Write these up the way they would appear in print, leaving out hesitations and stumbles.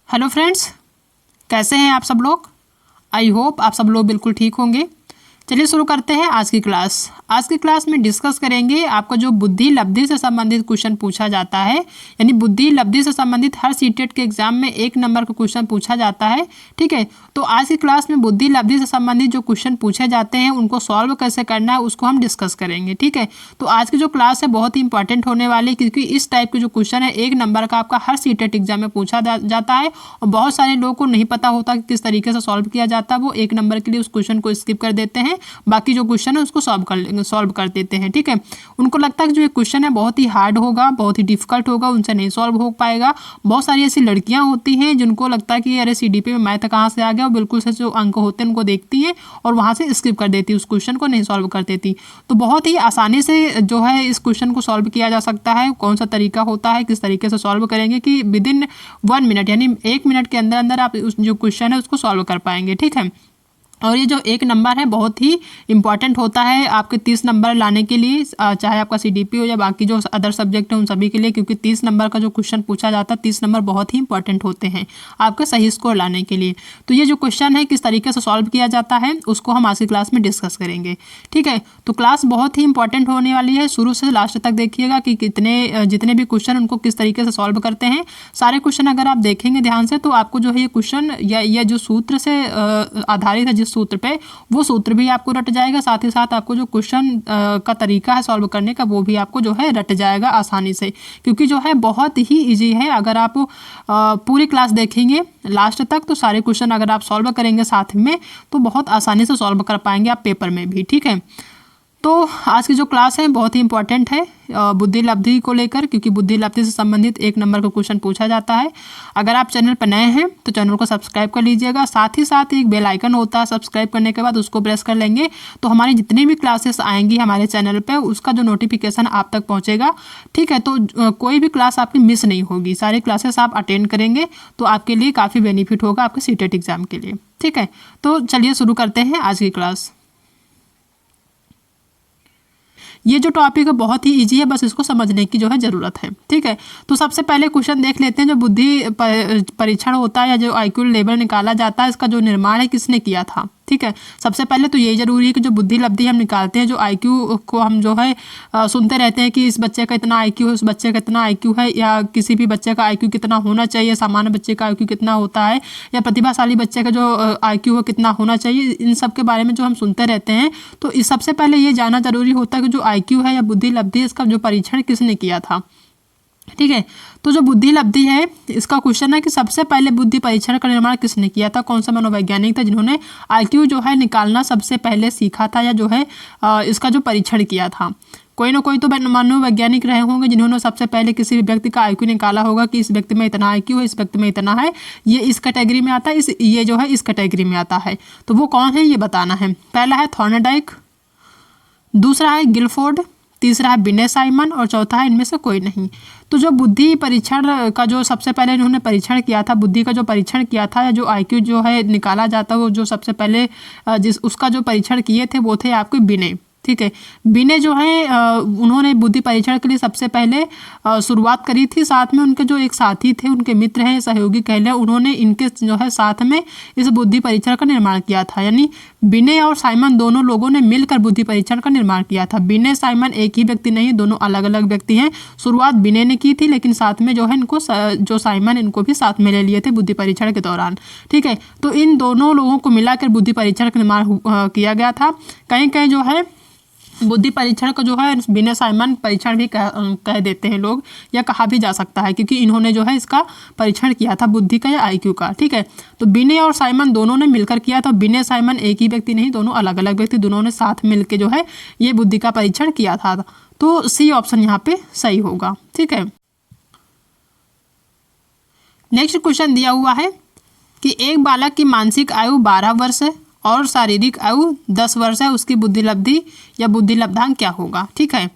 Hello friends, कैसे हैं आप सब लोग। आई होप आप सब लोग बिल्कुल ठीक होंगे। चलिए शुरू करते हैं आज की क्लास। आज की क्लास में डिस्कस करेंगे आपका जो बुद्धि लब्धि से संबंधित क्वेश्चन पूछा जाता है, यानी बुद्धि लब्धि से संबंधित हर सीटेट के एग्जाम में 1 नंबर का क्वेश्चन पूछा जाता है। ठीक है, तो आज की क्लास में बुद्धि लब्धि से संबंधित जो क्वेश्चन पूछे जाते हैं उनको सॉल्व कैसे करना है उसको हम डिस्कस करेंगे। ठीक है, तो आज की जो क्लास है बहुत ही इंपॉर्टेंट होने वाली है, क्योंकि इस टाइप के जो क्वेश्चन है 1 नंबर का आपका हर सीटेट एग्जाम में पूछा जाता है और बहुत सारे लोगों को नहीं पता होता कि किस तरीके से सॉल्व किया जाता है। वो 1 नंबर के लिए उस क्वेश्चन को स्किप कर देते हैं, बाकी जो क्वेश्चन है उसको सॉल्व कर देते हैं। ठीक है, उनको लगता है कि जो ये क्वेश्चन है बहुत ही हार्ड होगा, बहुत ही डिफिकल्ट होगा, उनसे नहीं सॉल्व हो पाएगा। बहुत सारी ऐसी लड़कियां होती हैं जिनको लगता है कि अरे सीडीपी में मैथ कहाँ से आ गया, और बिल्कुल से जो अंक होते हैं उनको देखती हैं और वहाँ से स्किप कर देती है, उस क्वेश्चन को नहीं सॉल्व कर देती। तो बहुत ही आसानी से जो है इस क्वेश्चन को सॉल्व किया जा सकता है। कौन सा तरीका होता है, किस तरीके से सॉल्व करेंगे कि विदिन 1 मिनट यानी 1 मिनट के अंदर अंदर आप उस जो क्वेश्चन है उसको सॉल्व कर पाएंगे। ठीक है, और ये जो 1 नंबर है बहुत ही इंपॉर्टेंट होता है आपके 30 नंबर लाने के लिए, चाहे आपका सीडीपी हो या बाकी जो अदर सब्जेक्ट है उन सभी के लिए, क्योंकि 30 नंबर का जो क्वेश्चन पूछा जाता है 30 नंबर बहुत ही इंपॉर्टेंट होते हैं आपके सही स्कोर लाने के लिए। तो ये जो क्वेश्चन है किस तरीके से सॉल्व किया जाता है उसको हम आज की क्लास में डिस्कस करेंगे। ठीक है, तो क्लास बहुत ही इंपॉर्टेंट होने वाली है, शुरू से लास्ट तक देखिएगा कि जितने भी क्वेश्चन उनको किस तरीके से सॉल्व करते हैं। सारे क्वेश्चन अगर आप देखेंगे ध्यान से तो आपको जो है ये क्वेश्चन या जो सूत्र से आधारित है सूत्र पे, वो सूत्र भी आपको रट जाएगा, साथ ही साथ आपको जो क्वेश्चन का तरीका है सॉल्व करने का वो भी आपको जो है रट जाएगा आसानी से, क्योंकि जो है बहुत ही इजी है। अगर आप पूरी क्लास देखेंगे लास्ट तक तो सारे क्वेश्चन अगर आप सॉल्व करेंगे साथ में तो बहुत आसानी से सॉल्व कर पाएंगे आप पेपर में भी। ठीक है, तो आज की जो क्लास है बहुत ही इंपॉर्टेंट है बुद्धि लब्धि को लेकर, क्योंकि बुद्धि लब्धि से संबंधित 1 नंबर का क्वेश्चन पूछा जाता है। अगर आप चैनल पर नए हैं तो चैनल को सब्सक्राइब कर लीजिएगा, साथ ही साथ एक बेल आइकन होता है, सब्सक्राइब करने के बाद उसको प्रेस कर लेंगे तो हमारी जितनी भी क्लासेस आएंगी हमारे चैनल पर उसका जो नोटिफिकेशन आप तक पहुँचेगा। ठीक है, तो कोई भी क्लास आपकी मिस नहीं होगी, सारी क्लासेस आप अटेंड करेंगे तो आपके लिए काफ़ी बेनिफिट होगा आपके सीटेट एग्जाम के लिए। ठीक है, तो चलिए शुरू करते हैं आज की क्लास। ये जो टॉपिक है बहुत ही इजी है, बस इसको समझने की जो है ज़रूरत है। ठीक है, तो सबसे पहले क्वेश्चन देख लेते हैं। जो बुद्धि परीक्षण होता है या जो आईक्यू लेवल निकाला जाता है इसका जो निर्माण है किसने किया था। ठीक है, सबसे पहले तो यही जरूरी है कि जो बुद्धि लब्धि हम निकालते हैं, जो आईक्यू को हम जो है सुनते रहते हैं कि इस बच्चे का इतना आईक्यू है, उस बच्चे का इतना आईक्यू है, या किसी भी बच्चे का आईक्यू कितना होना चाहिए, सामान्य बच्चे का आईक्यू कितना होता है, या प्रतिभाशाली बच्चे का जो आईक्यू है कितना होना चाहिए, इन सब के बारे में जो हम सुनते रहते हैं। तो इस सबसे पहले ये जानना जरूरी होता है कि जो आईक्यू है या बुद्धि लब्धि इसका जो परीक्षण किसने किया था। ठीक है, तो जो बुद्धि लब्धि है इसका क्वेश्चन है कि सबसे पहले बुद्धि परीक्षण का निर्माण किसने किया था, कौन सा मनोवैज्ञानिक था जिन्होंने आईक्यू जो है निकालना सबसे पहले सीखा था या जो है इसका जो परीक्षण किया था। कोई ना कोई तो मनोवैज्ञानिक रहे होंगे जिन्होंने सबसे पहले किसी भी व्यक्ति का आईक्यू निकाला होगा कि इस व्यक्ति में इतना आईक्यू है, इस व्यक्ति में इतना है, ये इस कैटेगरी में आता है, ये जो है इस कैटेगरी में आता है। तो वो कौन है ये बताना है। पहला है थॉर्नडाइक, दूसरा है गिलफोर्ड, तीसरा है बिने साइमन और चौथा है इनमें से कोई नहीं। तो जो बुद्धि परीक्षण का जो सबसे पहले इन्होंने परीक्षण किया था, बुद्धि का जो परीक्षण किया था या जो आईक्यू जो है निकाला जाता है, वो जो सबसे पहले उसका जो परीक्षण किए थे वो थे आपके बिने। ठीक है, बिने जो है उन्होंने बुद्धि परीक्षण के लिए सबसे पहले शुरुआत करी थी। साथ में उनके जो एक साथी थे, उनके मित्र हैं, सहयोगी कह लें, उन्होंने इनके जो है साथ में इस बुद्धि परीक्षण का निर्माण किया था। यानी बिने और साइमन दोनों लोगों ने मिलकर बुद्धि परीक्षण का निर्माण किया था। बिने साइमन एक ही व्यक्ति नहीं, दोनों अलग अलग व्यक्ति हैं। शुरुआत बिने ने की थी, लेकिन साथ में जो है इनको जो साइमन इनको भी साथ में ले लिए थे बुद्धि परीक्षण के दौरान। ठीक है, तो इन दोनों लोगों को मिलाकर बुद्धि परीक्षण का निर्माण किया गया था। कहीं कहीं जो है बुद्धि परीक्षण को जो है बिने साइमन परीक्षण भी कह देते हैं लोग, या कहा भी जा सकता है, क्योंकि इन्होंने जो है इसका परीक्षण किया था बुद्धि का या आईक्यू का। ठीक है, तो बिने और साइमन दोनों ने मिलकर किया था। बिने साइमन एक ही व्यक्ति नहीं, दोनों अलग अलग व्यक्ति, दोनों ने साथ मिलकर जो है ये बुद्धि का परीक्षण किया था। तो सी ऑप्शन यहाँ पे सही होगा। ठीक है, नेक्स्ट क्वेश्चन दिया हुआ है कि एक बालक की मानसिक आयु 12 वर्ष है और शारीरिक आयु 10 वर्ष है, उसकी बुद्धि लब्धि या बुद्धि लब्धांक क्या होगा। ठीक है,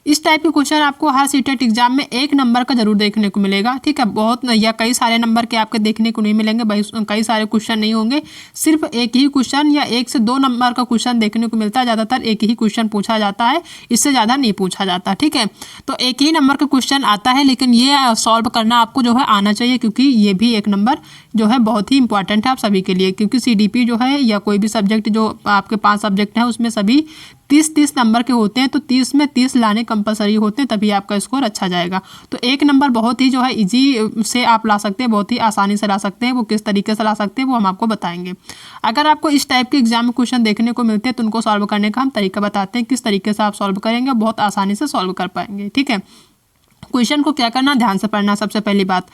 इस टाइप के क्वेश्चन आपको हर सीटेट एग्जाम में 1 नंबर का जरूर देखने को मिलेगा, ठीक है। बहुत या कई सारे नंबर के आपके देखने को नहीं मिलेंगे, भाई कई सारे क्वेश्चन नहीं होंगे, सिर्फ एक ही क्वेश्चन या 1 से 2 नंबर का क्वेश्चन देखने को मिलता है। ज़्यादातर एक ही क्वेश्चन पूछा जाता है, इससे ज़्यादा नहीं पूछा जाता, ठीक है। तो एक ही नंबर का क्वेश्चन आता है, लेकिन ये सॉल्व करना आपको जो है आना चाहिए, क्योंकि ये भी 1 नंबर जो है बहुत ही इंपॉर्टेंट है आप सभी के लिए। क्योंकि CDP जो है या कोई भी सब्जेक्ट जो आपके 5 सब्जेक्ट हैं उसमें सभी 30-30 नंबर के होते हैं, तो 30 में 30 लाने कंपलसरी होते हैं, तभी आपका स्कोर अच्छा जाएगा। तो 1 नंबर बहुत ही जो है इजी से आप ला सकते हैं, बहुत ही आसानी से ला सकते हैं। वो किस तरीके से ला सकते हैं वो हम आपको बताएंगे। अगर आपको इस टाइप के एग्जाम में क्वेश्चन देखने को मिलते हैं तो उनको सॉल्व करने का हम तरीका बताते हैं, किस तरीके से आप सॉल्व करेंगे, बहुत आसानी से सॉल्व कर पाएंगे, ठीक है। क्वेश्चन को क्या करना, ध्यान से पढ़ना। सबसे पहली बात,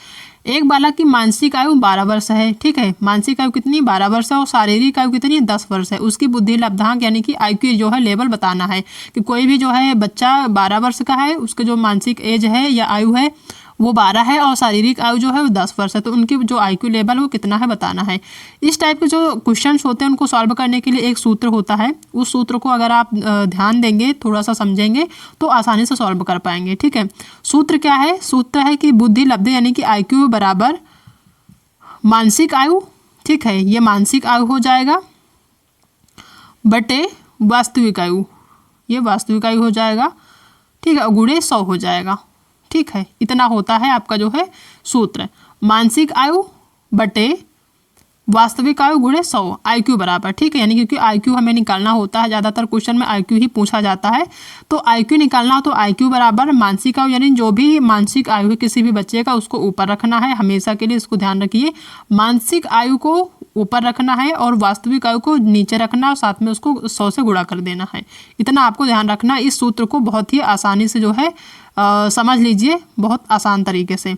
एक बालक की मानसिक आयु 12 वर्ष है, ठीक है। मानसिक आयु कितनी, 12 वर्ष है, और शारीरिक आयु कितनी, 10 वर्ष है। उसकी बुद्धि लब्धांक यानी कि IQ जो है लेवल बताना है कि कोई भी जो है बच्चा 12 वर्ष का है, उसके जो मानसिक एज है या आयु है वो 12 है, और शारीरिक आयु जो है वो 10 वर्ष है। तो उनकी जो IQ लेवल वो कितना है बताना है। इस टाइप के जो क्वेश्चंस होते हैं उनको सॉल्व करने के लिए एक सूत्र होता है, उस सूत्र को अगर आप ध्यान देंगे, थोड़ा सा समझेंगे तो आसानी से सॉल्व कर पाएंगे, ठीक है। सूत्र क्या है, सूत्र है कि बुद्धि लब्धि यानी कि IQ बराबर मानसिक आयु, ठीक है, ये मानसिक आयु हो जाएगा, बटे वास्तविक आयु, ये वास्तविक आयु हो जाएगा, ठीक है, गुणे 100 हो जाएगा, ठीक है। इतना होता है आपका जो है सूत्र, मानसिक आयु बटे वास्तविक आयु गुणे 100 IQ बराबर, ठीक है। यानी क्योंकि IQ हमें निकालना होता है, ज़्यादातर क्वेश्चन में IQ ही पूछा जाता है, तो IQ निकालना हो तो IQ बराबर मानसिक आयु, यानी जो भी मानसिक आयु है किसी भी बच्चे का उसको ऊपर रखना है हमेशा के लिए, इसको ध्यान रखिए। मानसिक आयु को ऊपर रखना है और वास्तविक आयु को नीचे रखना, और साथ में उसको 100 से गुणा कर देना है। इतना आपको ध्यान रखना है। इस सूत्र को बहुत ही आसानी से जो है समझ लीजिए, बहुत आसान तरीके से।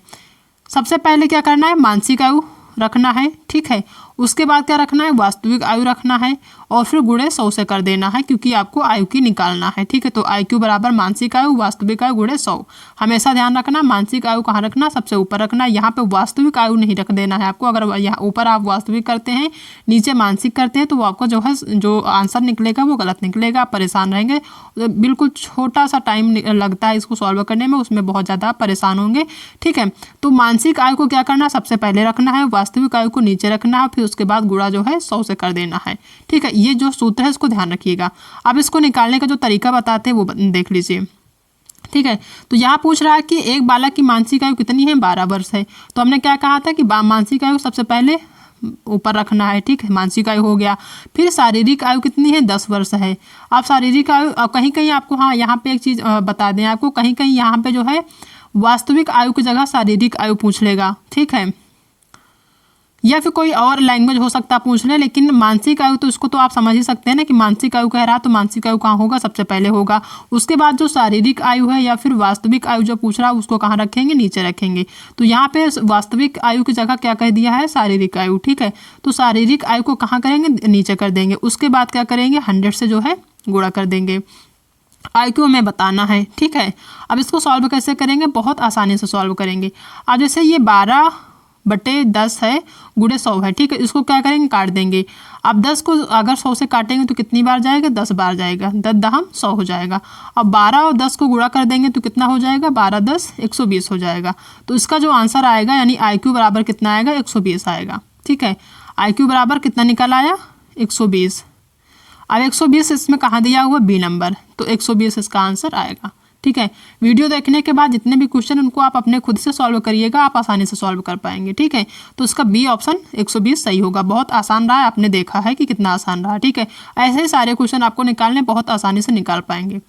सबसे पहले क्या करना है, मानसिक आयु रखना है, ठीक है। उसके बाद क्या रखना है, वास्तविक आयु रखना है, और फिर गुणे 100 से कर देना है, क्योंकि आपको आयु की निकालना है, ठीक है। तो IQ बराबर मानसिक आयु वास्तविक आयु गुणे 100। हमेशा ध्यान रखना, मानसिक आयु कहाँ रखना, सबसे ऊपर रखना। यहाँ पे वास्तविक आयु नहीं रख देना है आपको। अगर यहाँ ऊपर आप वास्तविक करते हैं, नीचे मानसिक करते हैं, तो वो आपको जो है जो आंसर निकलेगा वो गलत निकलेगा, आप परेशान रहेंगे। बिल्कुल छोटा सा टाइम लगता है इसको सॉल्व करने में, उसमें बहुत ज़्यादा परेशान होंगे, ठीक है। तो मानसिक आयु को क्या करना, सबसे पहले रखना है, वास्तविक आयु को नीचे रखना है, फिर उसके बाद गुणा जो है 100 से कर देना है, ठीक है। ये जो सूत्र है इसको ध्यान रखिएगा। अब इसको निकालने का जो तरीका बताते हैं वो देख लीजिए, ठीक है। तो यहाँ पूछ रहा है कि एक बालक की मानसिक आयु कितनी है, 12 वर्ष है। तो हमने क्या कहा था कि मानसिक आयु सबसे पहले ऊपर रखना है, ठीक है, मानसिक आयु हो गया। फिर शारीरिक आयु कितनी है, 10 वर्ष है। अब शारीरिक आयु कहीं कहीं आपको, हाँ यहाँ पे एक चीज़ बता दें आपको, कहीं कहीं यहाँ पे जो है वास्तविक आयु की जगह शारीरिक आयु पूछ लेगा, ठीक है, या फिर कोई और लैंग्वेज हो सकता है पूछ ले। लेकिन मानसिक आयु तो इसको तो आप समझ ही सकते हैं ना कि मानसिक आयु कह रहा है, तो मानसिक आयु कहाँ होगा, सबसे पहले होगा। उसके बाद जो शारीरिक आयु है या फिर वास्तविक आयु जो पूछ रहा है उसको कहाँ रखेंगे, नीचे रखेंगे। तो यहाँ पे वास्तविक आयु की जगह क्या कह दिया है, शारीरिक आयु, ठीक है। तो शारीरिक आयु को कहाँ करेंगे, नीचे कर देंगे। उसके बाद क्या करेंगे, 100 से जो है गुणा कर देंगे। IQ हमें बताना है, ठीक है। अब इसको सॉल्व कैसे करेंगे, बहुत आसानी से सॉल्व करेंगे। अब जैसे ये 12/10 है, गुणे 100 है, ठीक है। इसको क्या करेंगे, काट देंगे। अब 10 को अगर 100 से काटेंगे तो कितनी बार जाएगा, 10 बार जाएगा, 10 100 हो जाएगा। अब 12 और 10 को गुणा कर देंगे तो कितना हो जाएगा, 12 10 120 हो जाएगा। तो इसका जो आंसर आएगा यानी IQ बराबर कितना आएगा, 120 आएगा, ठीक है। IQ बराबर कितना निकल आया, 120। अब 120 इसमें कहाँ दिया हुआ, B नंबर, तो 120 इसका आंसर आएगा, ठीक है। वीडियो देखने के बाद जितने भी क्वेश्चन उनको आप अपने खुद से सॉल्व करिएगा, आप आसानी से सॉल्व कर पाएंगे, ठीक है। तो इसका B ऑप्शन 120 सही होगा। बहुत आसान रहा है, आपने देखा है कि कितना आसान रहा, ठीक है। ऐसे ही सारे क्वेश्चन आपको निकालने बहुत आसानी से निकाल पाएंगे।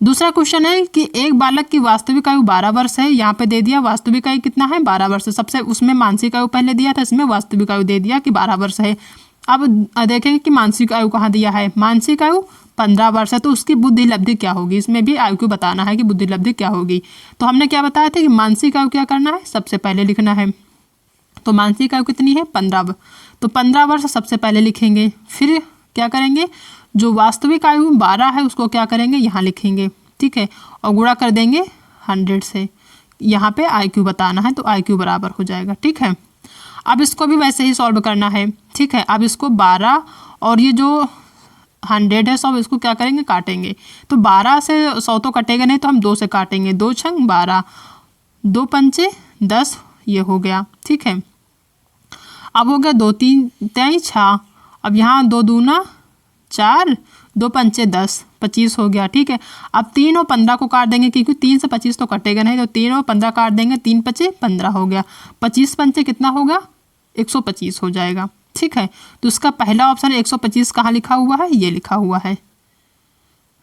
दूसरा क्वेश्चन है कि एक बालक की वास्तविक आयु 12 वर्ष है। यहाँ पे दे दिया वास्तविक आयु कितना है, 12 वर्ष। सबसे उसमें मानसिक आयु पहले दिया था, इसमें वास्तविक आयु दे दिया कि 12 वर्ष है। अब देखेंगे कि मानसिक आयु कहाँ दिया है, मानसिक आयु 15 वर्ष है। तो उसकी बुद्धि लब्धि क्या होगी, इसमें भी IQ बताना है कि बुद्धि लब्धि क्या होगी। तो हमने क्या बताया था कि मानसिक आयु क्या करना है, सबसे पहले लिखना है। तो मानसिक आयु कितनी है, 15। तो 15 वर्ष सबसे पहले लिखेंगे। फिर क्या करेंगे, जो वास्तविक आयु 12 है उसको क्या करेंगे, यहाँ लिखेंगे, ठीक है, और गुणा कर देंगे 100 से। यहाँ पे IQ बताना है, तो IQ बराबर हो जाएगा, ठीक है। अब इसको भी वैसे ही सॉल्व करना है, ठीक है। अब इसको 12 और ये जो 100 है 100, इसको क्या करेंगे काटेंगे। तो 12 से 100 तो कटेगा नहीं, तो हम 2 से काटेंगे। 2 छंग 12, 2 पंचे 10, ये हो गया। ठीक है, अब हो गया 2 3 तय 6, अब यहाँ 2 दूना 4, 2 पंचे 10, 25 हो गया। ठीक है, अब 3 और 15 को काट देंगे, क्योंकि 3 से 25 तो कटेगा नहीं, तो 3 और 15 काट देंगे, 3 पचे 15 हो गया। 25 पंचे कितना होगा, 125 हो जाएगा। ठीक है, तो इसका पहला ऑप्शन 125 कहाँ लिखा हुआ है, ये लिखा हुआ है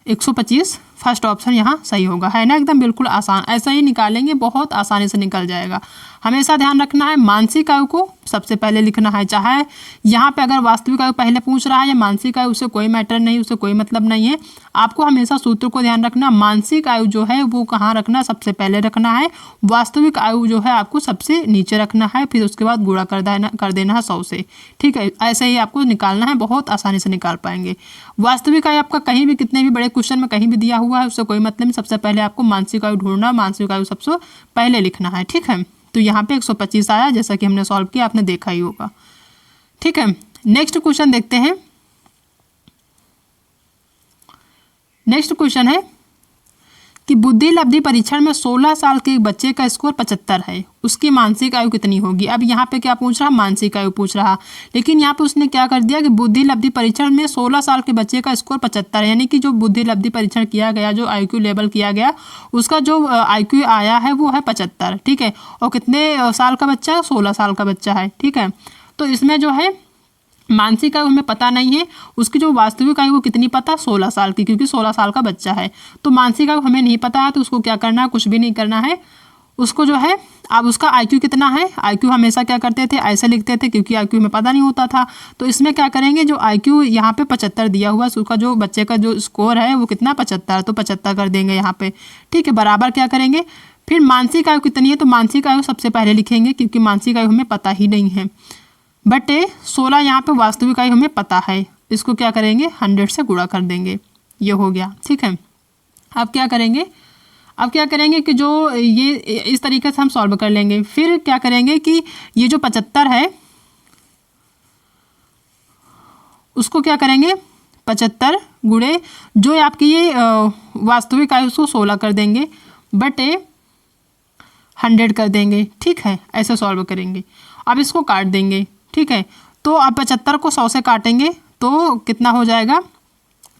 125, फर्स्ट ऑप्शन यहाँ सही होगा, है ना। एकदम बिल्कुल आसान, ऐसा ही निकालेंगे, बहुत आसानी से निकल जाएगा। हमेशा ध्यान रखना है मानसिक आयु को सबसे पहले लिखना है, चाहे यहाँ पे अगर वास्तविक आयु पहले पूछ रहा है या मानसिक आयु, उससे कोई मैटर नहीं, उससे कोई मतलब नहीं है। आपको हमेशा सूत्र को ध्यान रखना, मानसिक आयु जो है वो कहाँ रखना, सबसे पहले रखना है। वास्तविक आयु जो है आपको सबसे नीचे रखना है, फिर उसके बाद गुणा कर देना है 100 से। ठीक है, ऐसे ही आपको निकालना है, बहुत आसानी से निकाल पाएंगे। वास्तविक आयु आपका कहीं भी, कितने भी बड़े क्वेश्चन में कहीं भी दिया हुआ है, उससे कोई मतलब नहीं। सबसे पहले आपको मानसिक आयु ढूंढना, मानसिक आयु सबसे पहले लिखना है। ठीक है, तो यहाँ पे 125 आया, जैसा कि हमने सॉल्व किया, आपने देखा ही होगा। ठीक है, नेक्स्ट क्वेश्चन देखते हैं। नेक्स्ट क्वेश्चन है कि बुद्धि लब्धि परीक्षण में 16 साल के एक बच्चे का स्कोर 75 है, उसकी मानसिक आयु कितनी होगी। अब यहाँ पे क्या पूछ रहा, मानसिक आयु पूछ रहा, लेकिन यहाँ पे उसने क्या कर दिया कि बुद्धि लब्धि परीक्षण में 16 साल के बच्चे का स्कोर 75 है, यानी कि जो बुद्धि लब्धि परीक्षण किया गया, जो IQ लेवल किया गया, उसका जो IQ आया है वो है 75। ठीक है, और कितने साल का बच्चा है, 16 साल का बच्चा है। ठीक है, तो इसमें जो है मानसिक आयु हमें पता नहीं है, उसकी जो वास्तविक आयु वो कितनी पता, 16 साल की, क्योंकि 16 साल का बच्चा है। तो मानसिक आयु हमें नहीं पता है, तो उसको क्या करना है, कुछ भी नहीं करना है। उसको जो है, अब उसका IQ कितना है, IQ हमेशा क्या करते थे, ऐसे लिखते थे, क्योंकि IQ हमें पता नहीं होता था। तो इसमें क्या करेंगे, जो IQ यहाँ पे 75 दिया हुआ है, उसका जो बच्चे का जो स्कोर है वो कितना, 75, तो 75 कर देंगे यहाँ पे। ठीक है, बराबर क्या करेंगे, फिर मानसिक आयु कितनी है, तो मानसिक आयु सबसे पहले लिखेंगे, क्योंकि मानसिक आयु हमें पता ही नहीं है। बट 16 यहाँ पे वास्तविक आयु हमें पता है, इसको क्या करेंगे, 100 से गुणा कर देंगे, ये हो गया। ठीक है, अब क्या करेंगे कि जो ये इस तरीके से हम सॉल्व कर लेंगे। फिर क्या करेंगे कि ये जो 75 है उसको क्या करेंगे, 75 गुणे जो आपकी ये वास्तविक आयु, उसको 16 कर देंगे, बट 100 कर देंगे। ठीक है, ऐसे सॉल्व करेंगे। अब इसको काट देंगे। ठीक है, तो अब 75 को 100 से काटेंगे तो कितना हो जाएगा,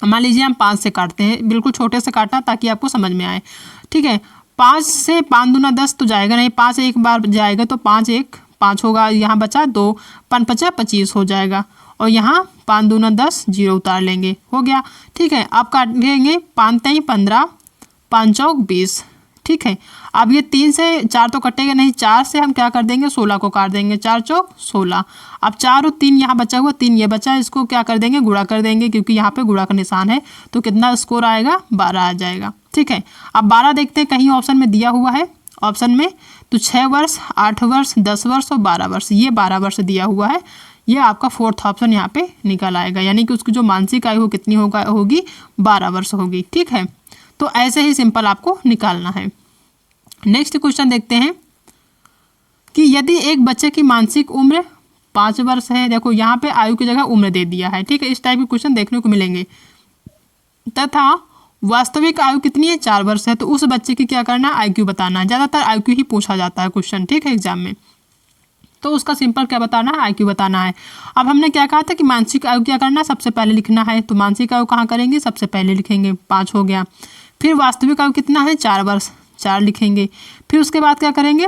मान लीजिए हम 5 से काटते हैं, बिल्कुल छोटे से काटना ताकि आपको समझ में आए। ठीक है, 5 से 5 दूना 10 तो जाएगा नहीं, 5 एक बार जाएगा तो 5 1 5 होगा, यहाँ बचा 2, 5 5 25 हो जाएगा, और यहाँ 5 दूना 10, 0 उतार लेंगे, हो गया। ठीक है, अब काटेंगे, 5 3 15, 5 चौक 20। ठीक है, अब ये 3 से 4 तो कटेगा नहीं, 4 से हम क्या कर देंगे, 16 को काट देंगे, 4 चौक 16। अब 4 और 3 यहाँ बचा हुआ, 3 ये बचा, इसको क्या कर देंगे, गुणा कर देंगे, क्योंकि यहाँ पे गुणा का निशान है, तो कितना स्कोर आएगा, 12 आ जाएगा। ठीक है, अब 12 देखते हैं, कहीं ऑप्शन में दिया हुआ है, ऑप्शन में तो 6 वर्ष, 8 वर्ष, 10 वर्ष और 12 वर्ष, ये 12 वर्ष दिया हुआ है, ये आपका 4th ऑप्शन यहाँ पे निकल आएगा, यानी कि उसकी जो मानसिक आयु कितनी होगी, 12 वर्ष होगी। ठीक है, तो ऐसे ही सिंपल आपको निकालना है। नेक्स्ट क्वेश्चन देखते हैं कि यदि एक बच्चे की मानसिक उम्र 5 वर्ष है, देखो यहाँ पे आयु की जगह उम्र दे दिया है। ठीक है, इस टाइप के क्वेश्चन देखने को मिलेंगे, तथा वास्तविक आयु कितनी है, 4 वर्ष है, तो उस बच्चे की क्या करना है, IQ बताना है। ज़्यादातर IQ ही पूछा जाता है क्वेश्चन, ठीक है, एग्जाम में, तो उसका सिंपल क्या बताना है, IQ बताना है। अब हमने क्या कहा था कि मानसिक आयु क्या करना है, सबसे पहले लिखना है, तो मानसिक आयु कहाँ करेंगे, सबसे पहले लिखेंगे, 5 हो गया। फिर वास्तविक आयु कितना है, 4 वर्ष, 4 लिखेंगे। फिर उसके बाद क्या करेंगे,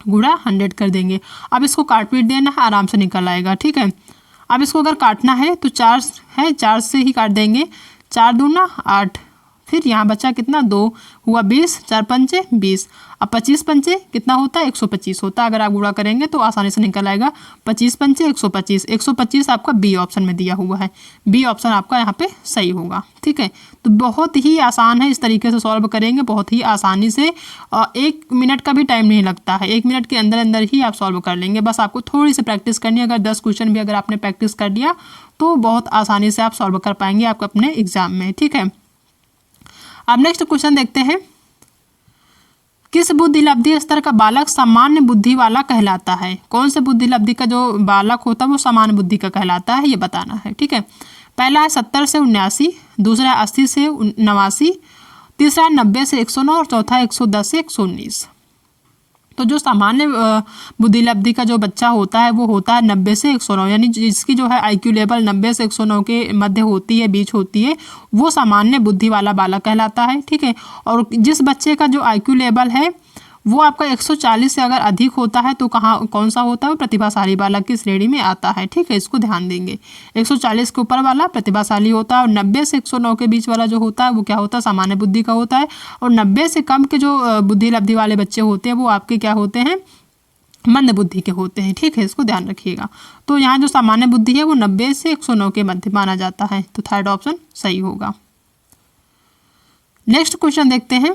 गुणा 100 कर देंगे। अब इसको काट पीट देना है, आराम से निकल आएगा। ठीक है, अब इसको अगर काटना है तो 4 है, 4 से ही काट देंगे, 4 दूना 8, फिर यहाँ बचा कितना, 2 हुआ 20, 4 पंचे 20, अब 25 पंचे कितना होता है, 125 होता है। अगर आप गुणा करेंगे तो आसानी से निकल आएगा, 25 पंचे 125, 125 आपका बी ऑप्शन में दिया हुआ है, बी ऑप्शन आपका यहाँ पे सही होगा। ठीक है, तो बहुत ही आसान है, इस तरीके से सॉल्व करेंगे बहुत ही आसानी से, 1 मिनट का भी टाइम नहीं लगता है, 1 मिनट के अंदर अंदर ही आप सॉल्व कर लेंगे। बस आपको थोड़ी सी प्रैक्टिस करनी है, अगर 10 क्वेश्चन भी अगर आपने प्रैक्टिस कर लिया तो बहुत आसानी से आप सॉल्व कर पाएंगे आप अपने एग्जाम में। ठीक है, अब नेक्स्ट क्वेश्चन देखते हैं, किस बुद्धि लब्धि स्तर का बालक सामान्य बुद्धि वाला कहलाता है। कौन से बुद्धि लब्धि का जो बालक होता है वो सामान्य बुद्धि का कहलाता है, ये बताना है। ठीक है, पहला है 70 से 79, दूसरा है 80 से 89, तीसरा है 90 से 109 और चौथा है 110 से 119। तो जो सामान्य बुद्धि लब्धि का जो बच्चा होता है वो होता है 90 से 109, यानी जिसकी जो है IQ लेवल 90 से 109 के मध्य होती है, बीच होती है, वो सामान्य बुद्धि वाला बालक कहलाता है। ठीक है। और जिस बच्चे का जो IQ लेवल है वो आपका 140 से अगर अधिक होता है तो कौन सा होता है, वो प्रतिभाशाली बालक की श्रेणी में आता है। ठीक है, इसको ध्यान देंगे। 140 के ऊपर वाला प्रतिभाशाली होता है और 90 से 109 के बीच वाला जो होता है वो क्या होता है, सामान्य बुद्धि का होता है। और 90 से कम के जो बुद्धि लब्धि वाले बच्चे होते हैं वो आपके क्या होते हैं, मंद बुद्धि के होते हैं। ठीक है, इसको ध्यान रखिएगा। तो यहाँ जो सामान्य बुद्धि है वो 90 से 109 के मध्य माना जाता है, तो थर्ड ऑप्शन सही होगा। नेक्स्ट क्वेश्चन देखते हैं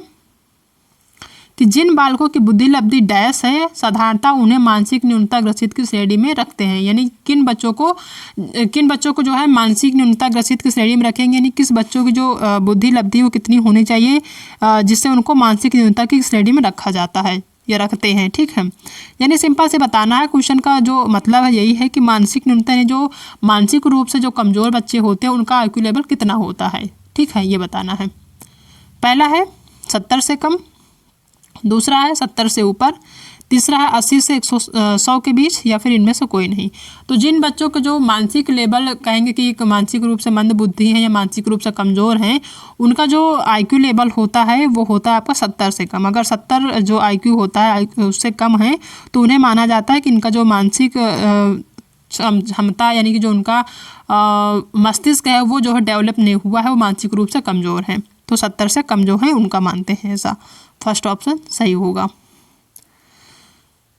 कि जिन बालकों की बुद्धि लब्धि डैश है साधारणतः उन्हें मानसिक न्यूनता ग्रसित की श्रेणी में रखते हैं, यानी किन बच्चों को जो है मानसिक न्यूनता ग्रसित की श्रेणी में रखेंगे, यानी किस बच्चों की जो बुद्धि लब्धि वो कितनी होनी चाहिए जिससे उनको मानसिक न्यूनता की श्रेणी में रखा जाता है या रखते हैं। ठीक है, यानी सिंपल से बताना है, क्वेश्चन का जो मतलब है यही है कि मानसिक न्यूनता यानी जो मानसिक रूप से जो कमज़ोर बच्चे होते हैं उनका IQ लेवल कितना होता है। ठीक है, ये बताना है। पहला है 70 से कम, दूसरा है 70 से ऊपर, तीसरा है 80 से 100 के बीच, या फिर इनमें से कोई नहीं। तो जिन बच्चों के जो मानसिक लेवल कहेंगे कि एक मानसिक रूप से मंद बुद्धि है या मानसिक रूप से कमज़ोर हैं, उनका जो IQ लेवल होता है वो होता है आपका 70 से कम। अगर 70 जो IQ होता है उससे कम है तो उन्हें माना जाता है कि इनका जो मानसिक क्षमता यानी कि जो उनका मस्तिष्क है वो जो है डेवलप नहीं हुआ है, वो मानसिक रूप से कमज़ोर है। तो 70 से कम जो है उनका मानते हैं ऐसा। फर्स्ट ऑप्शन सही होगा।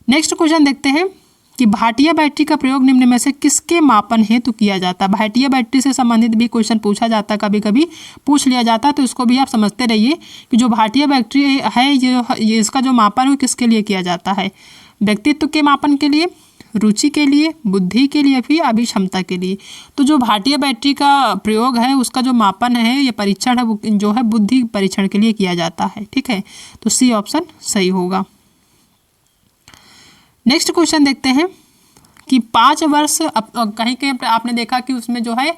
नेक्स्ट क्वेश्चन देखते हैं कि भाटिया बैटरी का प्रयोग निम्न में से किसके मापन हेतु किया जाता है। भाटिया बैटरी से संबंधित भी क्वेश्चन पूछा जाता है, कभी कभी पूछ लिया जाता है, तो इसको भी आप समझते रहिए कि जो भाटिया बैटरी है ये इसका जो मापन है किसके लिए किया जाता है, व्यक्तित्व के मापन के लिए, रुचि के लिए, बुद्धि के लिए, फिर अभिक्षमता के लिए। तो जो भाटिया बैटरी का प्रयोग है उसका जो मापन है या परीक्षण है वो जो है बुद्धि परीक्षण के लिए किया जाता है। ठीक है, तो सी ऑप्शन सही होगा। नेक्स्ट क्वेश्चन देखते हैं कि 5 वर्ष कहीं कहीं आपने देखा कि उसमें जो है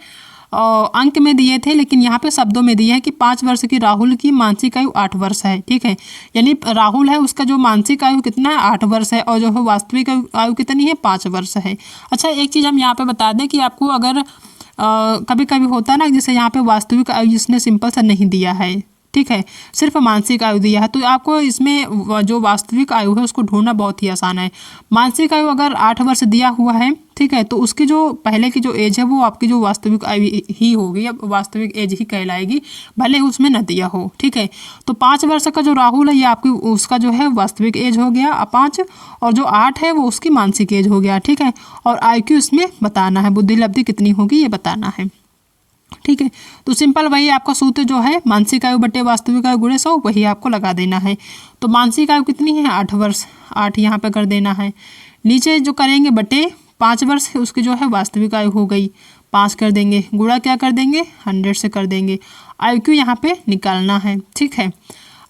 अंक में दिए थे, लेकिन यहाँ पे शब्दों में दिया है कि 5 वर्ष की राहुल की मानसिक आयु 8 वर्ष है। ठीक है, यानी राहुल है उसका जो मानसिक आयु कितना है 8 वर्ष है और जो है वास्तविक आयु कितनी है 5 वर्ष है। अच्छा, एक चीज़ हम यहाँ पे बता दें कि आपको अगर कभी कभी होता है ना, जैसे यहाँ पे वास्तविक आयु जिसने सिंपल सा नहीं दिया है, ठीक है, सिर्फ मानसिक आयु दिया है, तो आपको इसमें जो वास्तविक आयु है उसको ढूंढना बहुत ही आसान है। मानसिक आयु अगर 8 वर्ष दिया हुआ है, ठीक है, तो उसकी जो पहले की जो एज है वो आपकी जो वास्तविक आयु ही होगी, अब वास्तविक एज ही कहलाएगी, भले ही उसमें न दिया हो। ठीक है, तो 5 वर्ष का जो राहुल है ये आपकी उसका जो है वास्तविक एज हो गया 5, और जो 8 है वो उसकी मानसिक एज हो गया। ठीक है, और IQ इसमें बताना है, बुद्धि लब्धि कितनी होगी ये बताना है। ठीक है, तो सिंपल वही आपका सूत्र जो है मानसिक आयु बटे वास्तविक आयु गुणे 100 वही आपको लगा देना है। तो मानसिक आयु कितनी है 8 वर्ष, 8 यहाँ पे कर देना है। नीचे जो करेंगे बटे 5 वर्ष है उसकी जो है वास्तविक आयु हो गई 5 कर देंगे, गुणा क्या कर देंगे 100 से कर देंगे। IQ यहाँ पे निकालना है। ठीक है,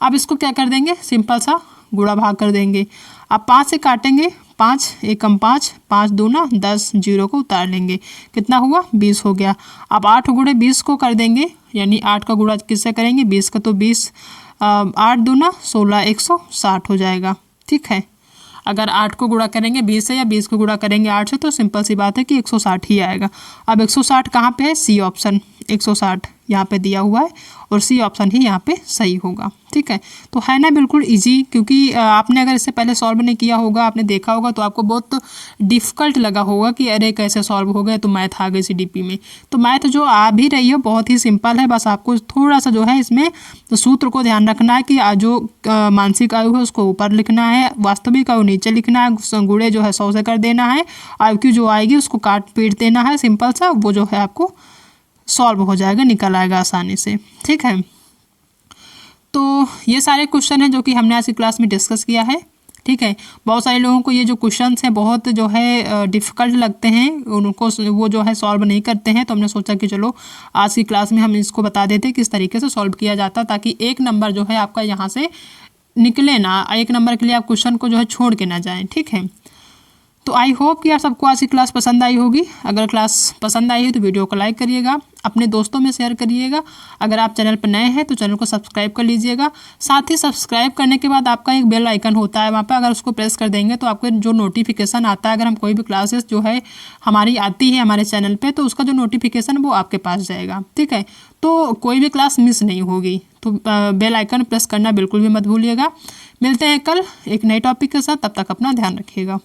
अब इसको क्या कर देंगे सिंपल सा गुणा भाग कर देंगे। अब 5 से काटेंगे, 5 एकम 5, 5 दूना 10, 0 को उतार लेंगे, कितना हुआ 20 हो गया। अब 8 गुणे 20 को कर देंगे, यानी 8 का गुणा किससे करेंगे 20 का, तो 20 8 दूना 16, 160 हो जाएगा। ठीक है, अगर 8 को गुणा करेंगे 20 से या 20 को गुणा करेंगे 8 से तो सिंपल सी बात है कि 160 ही आएगा। अब 160 कहाँ पे है, सी ऑप्शन 160 यहाँ पे दिया हुआ है और सी ऑप्शन ही यहाँ पे सही होगा। ठीक है, तो है ना बिल्कुल इजी, क्योंकि आपने अगर इससे पहले सॉल्व नहीं किया होगा, आपने देखा होगा तो आपको बहुत डिफ़िकल्ट लगा होगा कि अरे कैसे सॉल्व हो गए, तो मैथ आ गई CDP में। तो मैथ जो आ भी रही है बहुत ही सिंपल है, बस आपको थोड़ा सा जो है इसमें तो सूत्र को ध्यान रखना है कि जो मानसिक आयु है उसको ऊपर लिखना है, वास्तविक आयु नीचे लिखना है, गुणे जो है 100 से कर देना है, IQ जो आएगी उसको काट पीट देना है, सिंपल सा वो जो है आपको सॉल्व हो जाएगा, निकल आएगा आसानी से। ठीक है, तो ये सारे क्वेश्चन हैं जो कि हमने आज की क्लास में डिस्कस किया है। ठीक है, बहुत सारे लोगों को ये जो क्वेश्चंस हैं बहुत जो है डिफ़िकल्ट लगते हैं, उनको वो जो है सॉल्व नहीं करते हैं, तो हमने सोचा कि चलो आज की क्लास में हम इसको बता देते किस तरीके से सॉल्व किया जाता, ताकि 1 नंबर जो है आपका यहाँ से निकले ना, 1 नंबर के लिए आप क्वेश्चन को जो है छोड़ के ना जाएँ। ठीक है, तो आई होप कि आप सबको आज की क्लास पसंद आई होगी। अगर क्लास पसंद आई है तो वीडियो को लाइक करिएगा। अपने दोस्तों में शेयर करिएगा। अगर आप चैनल पर नए हैं तो चैनल को सब्सक्राइब कर लीजिएगा। साथ ही सब्सक्राइब करने के बाद आपका एक बेल आइकन होता है, वहाँ पर अगर उसको प्रेस कर देंगे तो आपको जो नोटिफिकेशन आता है, अगर हम कोई भी क्लासेस जो है हमारी आती है हमारे चैनल पे, तो उसका जो नोटिफिकेशन वो आपके पास जाएगा। ठीक है, तो कोई भी क्लास मिस नहीं होगी। तो बेल आइकन प्रेस करना बिल्कुल भी मत भूलिएगा। मिलते हैं कल एक नए टॉपिक के साथ, तब तक अपना ध्यान रखिएगा।